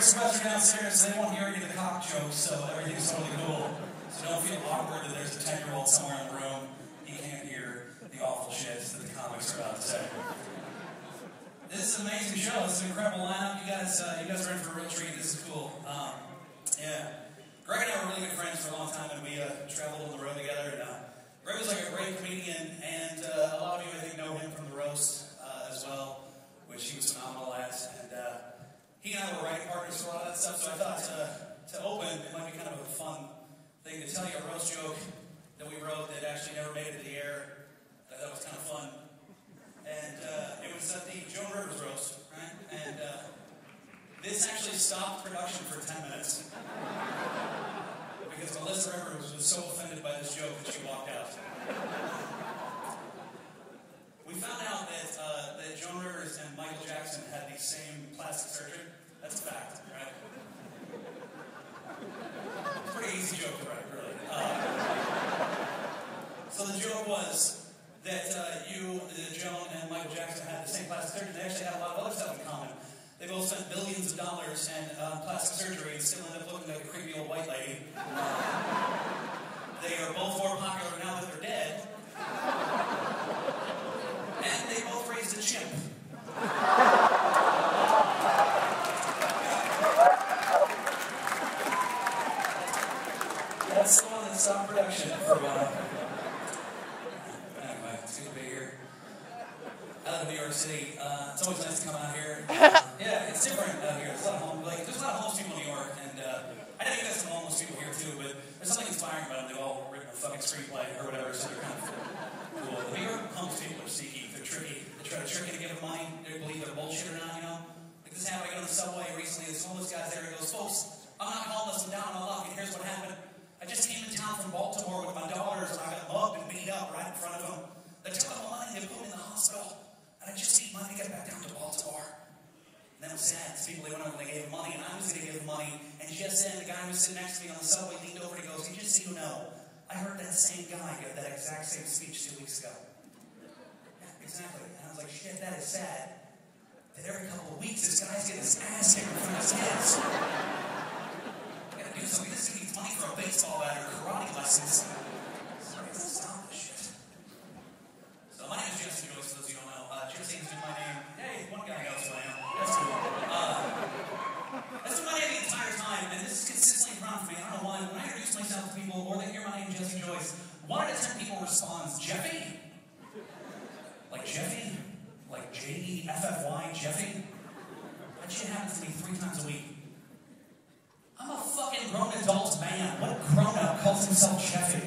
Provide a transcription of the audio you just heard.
sequestered downstairs, so they won't hear any of the cock jokes, so everything's totally cool. So don't feel awkward that there's a 10-year-old somewhere in the room. He can't hear the awful shit that the comics are about to say. This is an amazing show. This is an incredible lineup. You guys are in for a real treat. This is cool. Yeah. Greg and I were really good friends for a long time, and we traveled on the road together. And Greg was like a great comedian, and a lot of you, I think, know him from the roast as well, which he was phenomenal at. And he and I were writing partners for a lot of that stuff, so I thought to open, it might be kind of a fun thing to tell you a roast joke that we wrote that actually never made it to the air. I thought it was kind of fun. And it was at the Joan Rivers roast, right? And this actually stopped production for 10 minutes. Because Melissa Rivers was so offended by this joke that she walked out. We found out that Joan Rivers and Michael Jackson had the same plastic surgery. That's a fact, right? It's a pretty easy joke to write, really. So the joke was that Joan and Michael Jackson had the same plastic surgery. They actually had a lot of other stuff in common. They both spent billions of dollars in plastic surgery and still end up looking like a creepy old white lady. They are both more popular now that they're dead. And they both raised a chimp. That's the one that stopped production for a while. Anyway, it's good to be here. I live in New York City. It's always nice to come out here. Yeah, it's different out here. There's a lot of homeless people in New York, and I know you guys have homeless people here too, but there's something inspiring about them. They've all written a fucking screenplay or whatever, so they're kind of cool. The New York homeless people are sneaky. They're tricky. They try to trick you to give them money. They believe they're bullshit or not, you know? Like this happened, I got on the subway recently. This homeless guy's there. He goes, "Folks, I'm not homeless. I'm down on luck, and here's what happened. I just came in town from Baltimore with my daughters, and I got mugged and beat up right in front of them. They took all the money, they put me in the hospital, and I just need money to get back down to Baltimore." And that was sad. These people, they went over and they gave him money, and I was going to give him money. And just then, the guy who was sitting next to me on the subway leaned over and he goes, "Hey, just so you know, I heard that same guy give that exact same speech 2 weeks ago." Yeah, exactly. And I was like, shit, that is sad. That every couple of weeks, this guy's getting his ass kicked in front of his kids. I gotta do something. This dude needs money for a baseball bat or karate lessons. Sorry, let's stop this shit. So my name is Jesse Joyce, for those of you who don't know. Jesse is my name. Hey, one guy knows who I am. That's cool. That's been my name the entire time, and this is consistently around for me. I don't know why. When I introduce myself to people, or they hear my name, Jesse Joyce, 1 out of 10 people responds, "Jeffy?" Like Jeffy? Like Jeffy? Jeffy? That shit happens to me 3 times a week. I'm a fucking grown adult man. What grown-up calls himself Jeffy?